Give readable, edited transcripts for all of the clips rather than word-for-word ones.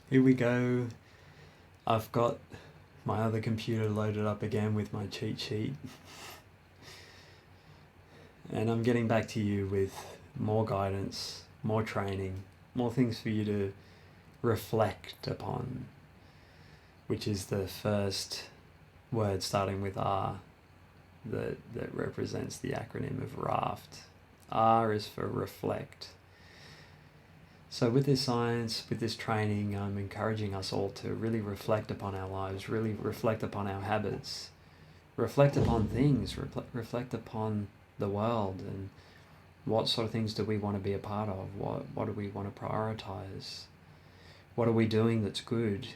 Here we go. I've got my other computer loaded up again with my cheat sheet. And I'm getting back to you with more guidance, more training, more things for you to reflect upon, which is the first word starting with R that represents the acronym of RAFT. R is for reflect. So with this science, with this training, I'm encouraging us all to really reflect upon our lives, really reflect upon our habits, reflect upon things, reflect upon the world, and what sort of things do we want to be a part of? What do we want to prioritize? What are we doing that's good?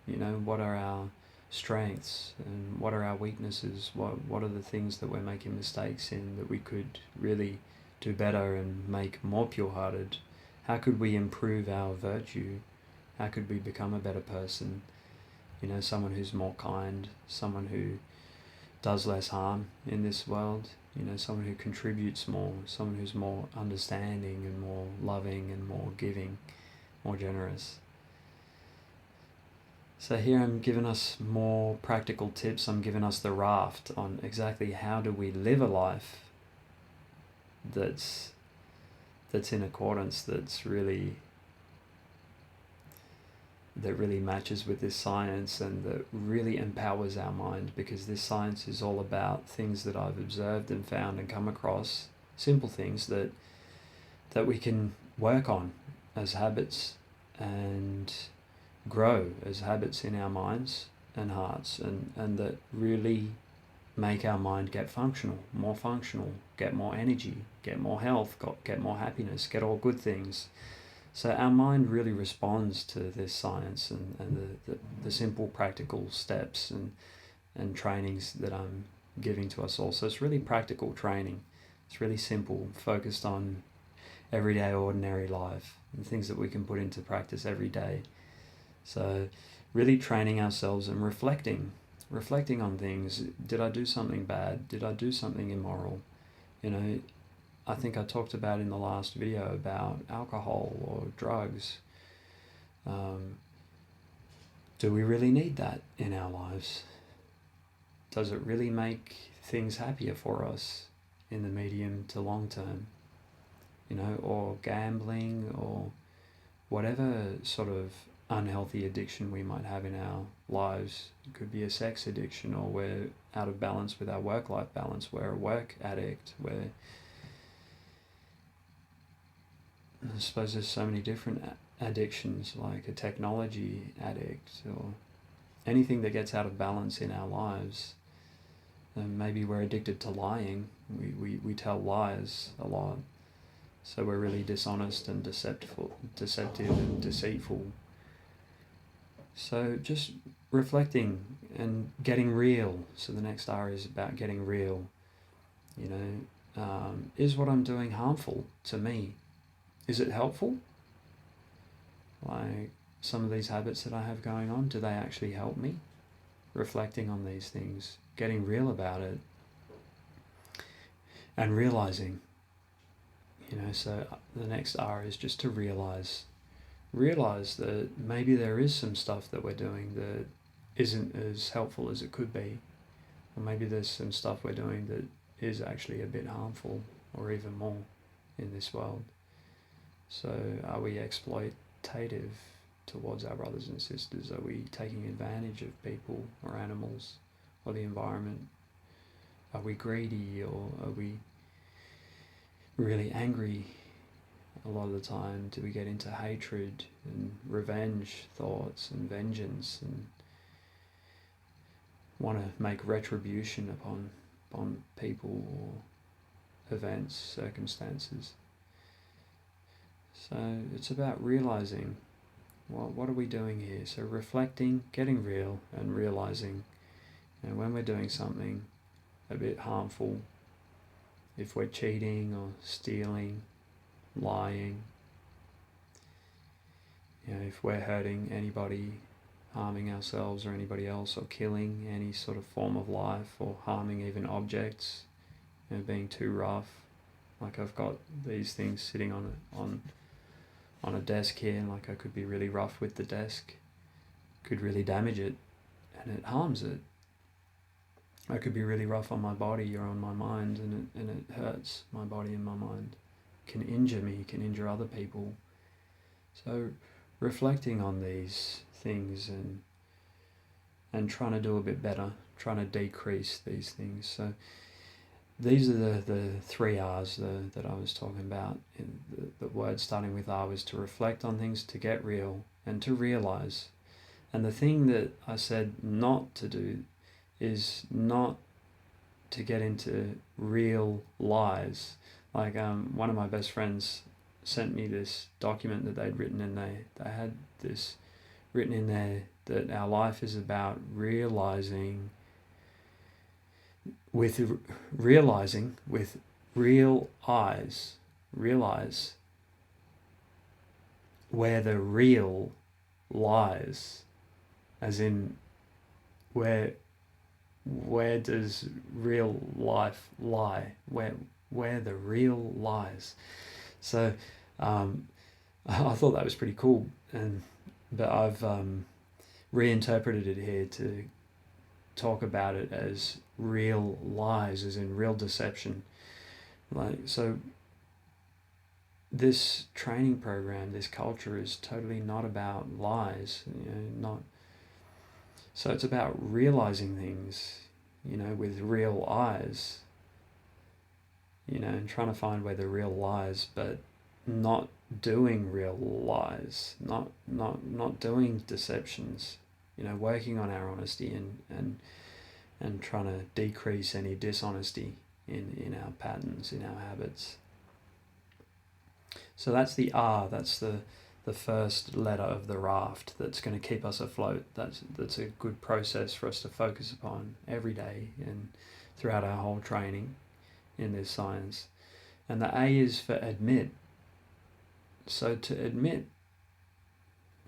You know, what are our strengths and what are our weaknesses? What are the things that we're making mistakes in that we could really do better and make more pure-hearted? How could we improve our virtue? How could we become a better person? You know, someone who's more kind, someone who does less harm in this world, you know, someone who contributes more, someone who's more understanding and more loving and more giving, more generous. So here I'm giving us more practical tips. I'm giving us the raft on exactly how do we live a life that's in accordance, that really matches with this science and that really empowers our mind, because this science is all about things that I've observed and found and come across, simple things that we can work on as habits and grow as habits in our minds and hearts, and that really make our mind get functional, get more energy, get more health, get more happiness, get all good things. So our mind really responds to this science and the simple practical steps and trainings that I'm giving to us all. So it's really practical training. It's really simple, focused on everyday ordinary life and things that we can put into practice every day. So really training ourselves and reflecting on things. Did I do something bad? Did I do something immoral? You know, I think I talked about in the last video about alcohol or drugs. Do we really need that in our lives? Does it really make things happier for us in the medium to long term? You know, or gambling or whatever sort of unhealthy addiction we might have in our lives. It could be a sex addiction, or we're out of balance with our work-life balance, we're a work addict, I suppose there's so many different addictions, like a technology addict or anything that gets out of balance in our lives. And maybe we're addicted to lying. We tell lies a lot. So we're really dishonest and deceptive and deceitful. So just reflecting and getting real. So the next R is about getting real. You know, is what I'm doing harmful to me? Is it helpful? Like some of these habits that I have going on, do they actually help me? Reflecting on these things, getting real about it, and realizing, you know, so the next R is just to realize that maybe there is some stuff that we're doing that isn't as helpful as it could be, or maybe there's some stuff we're doing that is actually a bit harmful or even more in this world. So are we exploitative towards our brothers and sisters? Are we taking advantage of people or animals or the environment? Are we greedy, or are we really angry? A lot of the time, do we get into hatred and revenge thoughts and vengeance and want to make retribution upon people or events, circumstances? So it's about realizing, well, what are we doing here? So reflecting, getting real, and realizing, you know, when we're doing something a bit harmful, if we're cheating or stealing, lying, you know, if we're hurting anybody, harming ourselves or anybody else, or killing any sort of form of life, or harming even objects, you know, being too rough. Like I've got these things sitting on on a desk here, like I could be really rough with the desk, could really damage it, and it harms it. I could be really rough on my body or on my mind, and it hurts my body and my mind. It can injure me, can injure other people. So reflecting on these things and trying to do a bit better, trying to decrease these things. So these are the 3 R's that I was talking about. The word starting with R was to reflect on things, to get real, and to realize. And the thing that I said not to do is not to get into real lies. Like one of my best friends sent me this document that they'd written, and they had this written in there that our life is about realizing with real eyes, realize where the real lies, as in where does real life lie, where the real lies. So I thought that was pretty cool, but I've reinterpreted it here to talk about it as real lies, as in real deception. Like, so this training program, this culture is totally not about lies, so it's about realizing things, with real eyes, and trying to find where the real lies, but not doing real lies, not doing deceptions, working on our honesty and trying to decrease any dishonesty in our patterns, in our habits. So that's the R, that's the first letter of the RAFT that's going to keep us afloat. That's a good process for us to focus upon every day and throughout our whole training in this science. And the A is for admit. So to admit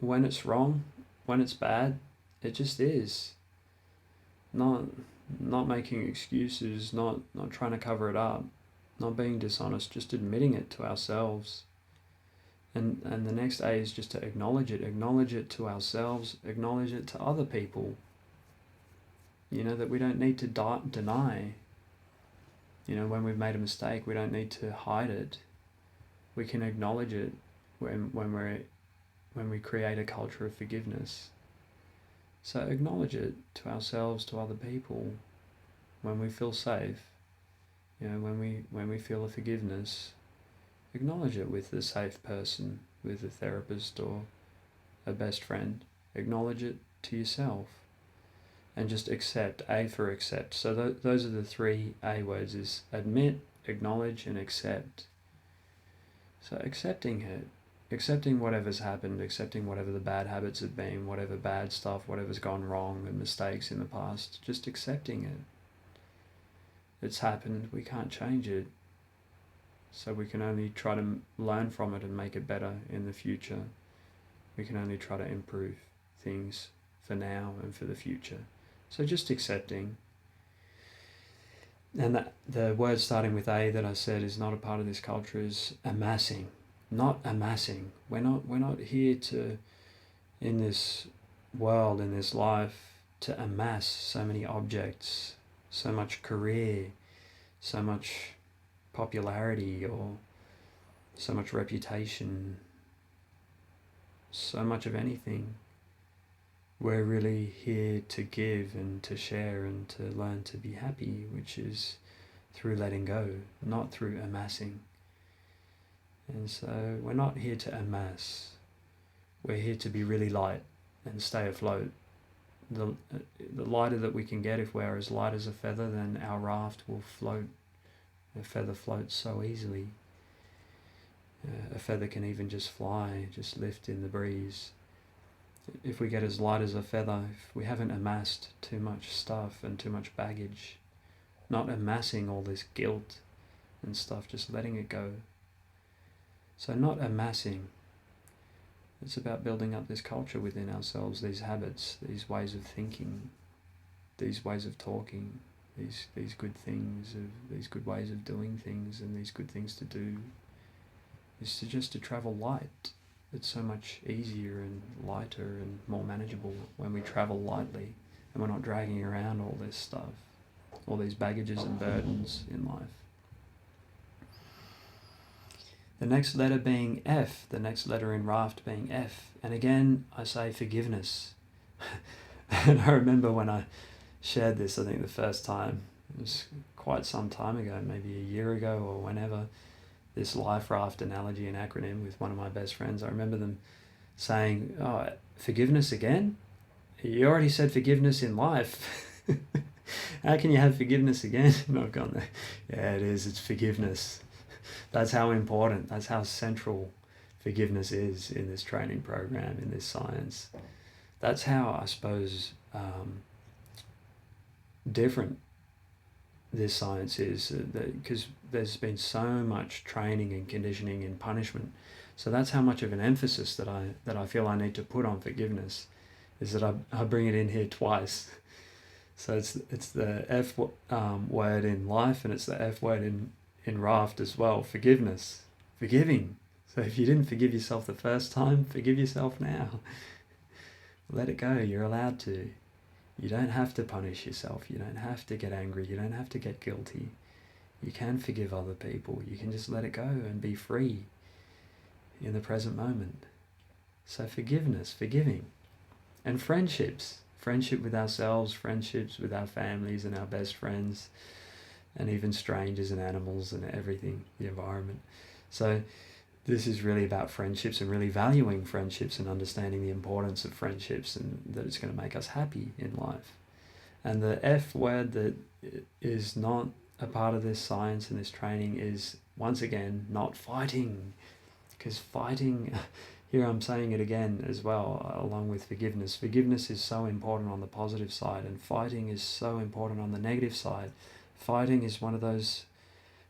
when it's wrong, when it's bad, it just is. Not making excuses, not trying to cover it up, not being dishonest, just admitting it to ourselves. And the next A is just to acknowledge it to ourselves, acknowledge it to other people. That we don't need to deny. When we've made a mistake, we don't need to hide it. We can acknowledge it when we create a culture of forgiveness. So acknowledge it to ourselves, to other people, when we feel safe. When we feel a forgiveness, acknowledge it with a safe person, with a therapist or a best friend. Acknowledge it to yourself. And just accept, A for accept. So those are the 3 A words, is admit, acknowledge, and accept. So accepting it, accepting whatever's happened, accepting whatever the bad habits have been, whatever bad stuff, whatever's gone wrong and mistakes in the past, just accepting it. It's happened, we can't change it. So we can only try to learn from it and make it better in the future. We can only try to improve things for now and for the future. So just accepting. And the word starting with A that I said is not a part of this culture is amassing. Not amassing. We're not here to, in this world, in this life, to amass so many objects, so much career, so much popularity, or so much reputation, so much of anything. We're really here to give and to share and to learn to be happy, which is through letting go, not through amassing. And so we're not here to amass. We're here to be really light and stay afloat. The lighter that we can get, if we're as light as a feather, then our raft will float. A feather floats so easily. A feather can even just fly, just lift in the breeze. If we get as light as a feather, if we haven't amassed too much stuff and too much baggage, not amassing all this guilt and stuff, just letting it go. So not amassing. It's about building up this culture within ourselves, these habits, these ways of thinking, these ways of talking, these good things, these good ways of doing things, and these good things to do, is to travel light, it's so much easier and lighter and more manageable when we travel lightly and we're not dragging around all this stuff, all these baggages and burdens in life. The next letter being F, the next letter in RAFT being F. And again, I say forgiveness. And I remember when I shared this, I think the first time, it was quite some time ago, maybe a year ago or whenever, this life raft analogy and acronym with one of my best friends. I remember them saying, "Oh, forgiveness again? You already said forgiveness in life. How can you have forgiveness again?" And I've gone there. Yeah, it is. It's forgiveness. That's how important, that's how central forgiveness is in this training program, in this science. That's how, I suppose, different this science is, because there's been so much training and conditioning in punishment. So that's how much of an emphasis that I feel I need to put on forgiveness, is that I bring it in here twice. So it's the F word in life, and it's the F word in RAFT as well. Forgiveness, forgiving. So if you didn't forgive yourself the first time, forgive yourself now. Let it go. You're allowed to. You don't have to punish yourself. You don't have to get angry. You don't have to get guilty. You can forgive other people. You can just let it go and be free in the present moment. So forgiveness, forgiving. And friendships. Friendship with ourselves, friendships with our families and our best friends, and even strangers and animals and everything, the environment. So this is really about friendships and really valuing friendships and understanding the importance of friendships, and that it's going to make us happy in life. And the F word that is not a part of this science and this training is, once again, not fighting. Because fighting, here I'm saying it again as well, along with forgiveness. Forgiveness is so important on the positive side, and fighting is so important on the negative side. Fighting is one of those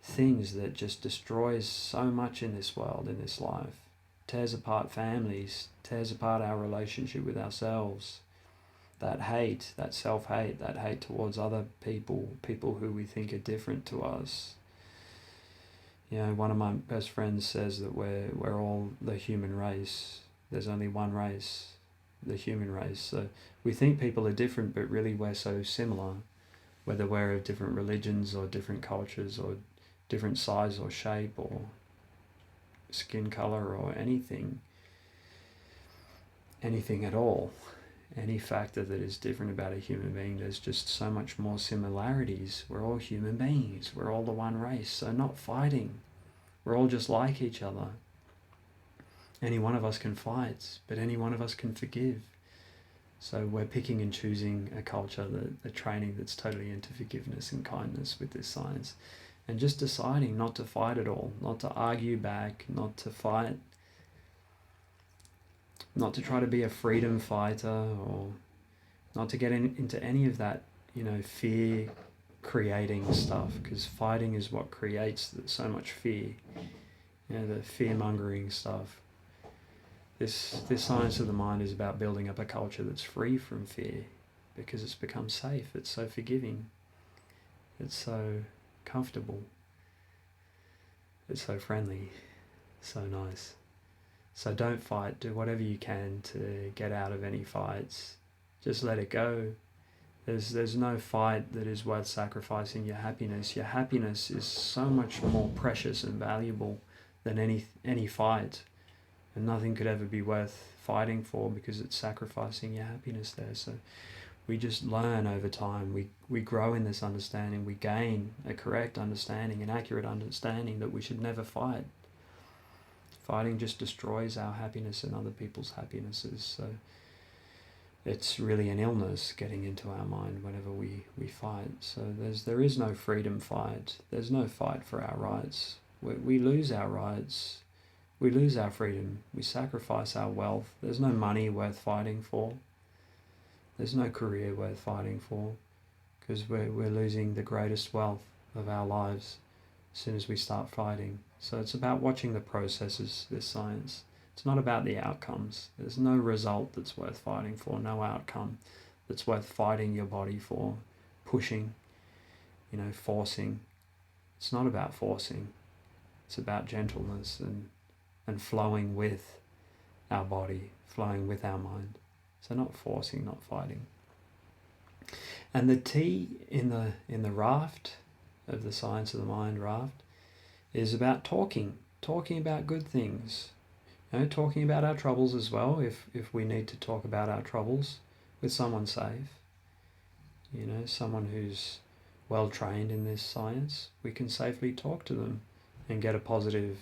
things that just destroys so much in this world, in this life. Tears apart families, tears apart our relationship with ourselves. That hate, that self-hate, that hate towards other people, people who we think are different to us. You know, one of my best friends says that we're all the human race. There's only one race, the human race. So we think people are different, but really we're so similar. Whether we're of different religions or different cultures or different size or shape or skin color or anything at all, any factor that is different about a human being, there's just so much more similarities. We're all human beings. We're all the one race. So not fighting. We're all just like each other. Any one of us can fight, but any one of us can forgive. So we're picking and choosing a culture, a training that's totally into forgiveness and kindness with this science. And just deciding not to fight at all, not to argue back, not to fight, not to try to be a freedom fighter, or not to get into any of that, fear creating stuff, because fighting is what creates so much fear, the fear mongering stuff. This science of the mind is about building up a culture that's free from fear, because it's become safe, it's so forgiving, it's so comfortable, it's so friendly, so nice. So don't fight, do whatever you can to get out of any fights. Just let it go. There's no fight that is worth sacrificing your happiness. Your happiness is so much more precious and valuable than any fight. And nothing could ever be worth fighting for, because it's sacrificing your happiness there. So we just learn over time. We grow in this understanding. We gain a correct understanding, an accurate understanding that we should never fight. Fighting just destroys our happiness and other people's happinesses. So it's really an illness getting into our mind whenever we fight. So there is no freedom fight. There's no fight for our rights. We lose our rights. We lose our freedom. We sacrifice our wealth. There's no money worth fighting for. There's no career worth fighting for, because we're losing the greatest wealth of our lives as soon as we start fighting. So it's about watching the processes, this science. It's not about the outcomes. There's no result that's worth fighting for, no outcome that's worth fighting your body for, pushing, forcing. It's not about forcing. It's about gentleness and flowing with our body, flowing with our mind. So not forcing, not fighting. And the T in the RAFT of the Science of the Mind, RAFT, is about talking about good things. Talking about our troubles as well, if we need to talk about our troubles with someone safe. Someone who's well trained in this science, we can safely talk to them and get a positive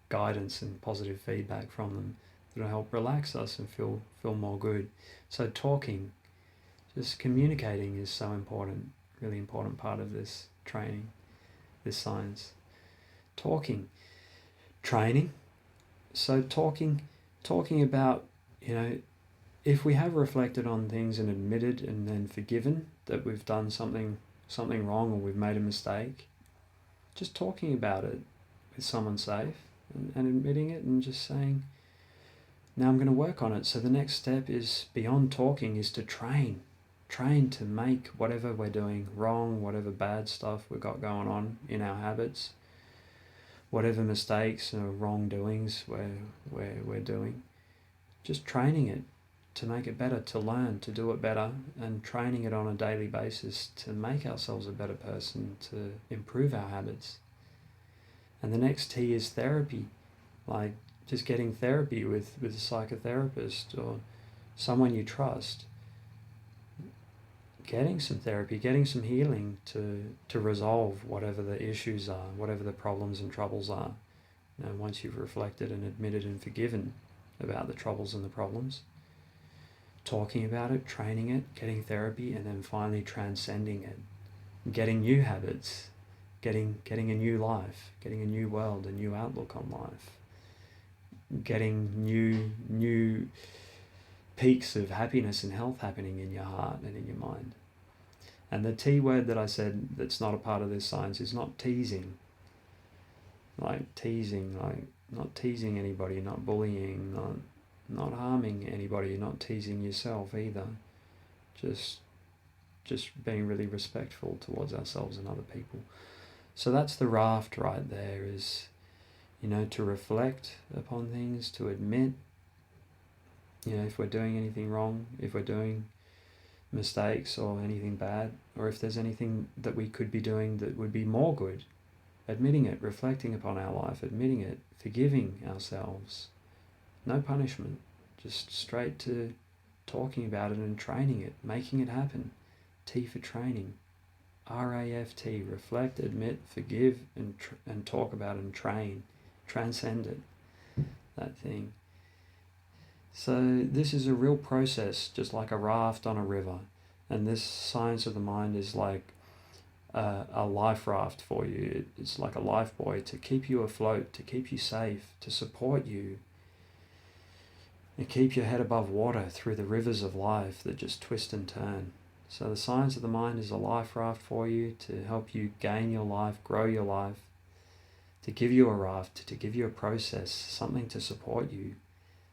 guidance and positive feedback from them that'll help relax us and feel more good. So talking, just communicating is so important, really important part of this training, this science. Talking, training. So talking about, if we have reflected on things and admitted and then forgiven that we've done something wrong or we've made a mistake, just talking about it with someone safe and admitting it and just saying, now I'm going to work on it. So the next step is, beyond talking, is to train to make whatever we're doing wrong, whatever bad stuff we've got going on in our habits, whatever mistakes or wrongdoings we're doing, just training it to make it better, to learn to do it better, and training it on a daily basis to make ourselves a better person, to improve our habits. And the next T is therapy, like just getting therapy with a psychotherapist or someone you trust. Getting some therapy, getting some healing to resolve whatever the issues are, whatever the problems and troubles are. Once you've reflected and admitted and forgiven about the troubles and the problems, talking about it, training it, getting therapy, and then finally transcending it, getting new habits, getting a new life, getting a new world, a new outlook on life, getting new peaks of happiness and health happening in your heart and in your mind. And the T word that I said that's not a part of this science is not teasing. Like not teasing anybody, not bullying, not harming anybody, not teasing yourself either. Just being really respectful towards ourselves and other people. So that's the RAFT right there, is, to reflect upon things, to admit, if we're doing anything wrong, if we're doing mistakes or anything bad, or if there's anything that we could be doing that would be more good, admitting it, reflecting upon our life, admitting it, forgiving ourselves. No punishment, just straight to talking about it and training it, making it happen. T for training. RAFT, reflect, admit, forgive, and talk about and train. Transcend it, that thing. So this is a real process, just like a raft on a river. And this science of the mind is like a life raft for you. It's like a life buoy to keep you afloat, to keep you safe, to support you, and keep your head above water through the rivers of life that just twist and turn. So the science of the mind is a life raft for you to help you gain your life, grow your life, to give you a raft, to give you a process, something to support you,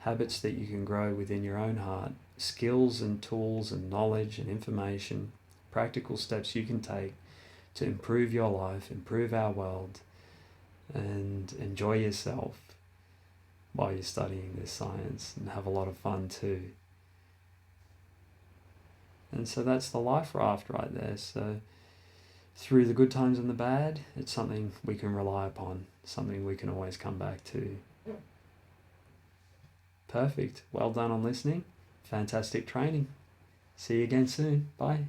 habits that you can grow within your own heart, skills and tools and knowledge and information, practical steps you can take to improve your life, improve our world, and enjoy yourself while you're studying this science, and have a lot of fun too. And so that's the life raft right there. So through the good times and the bad, it's something we can rely upon, something we can always come back to. Perfect. Well done on listening. Fantastic training. See you again soon. Bye.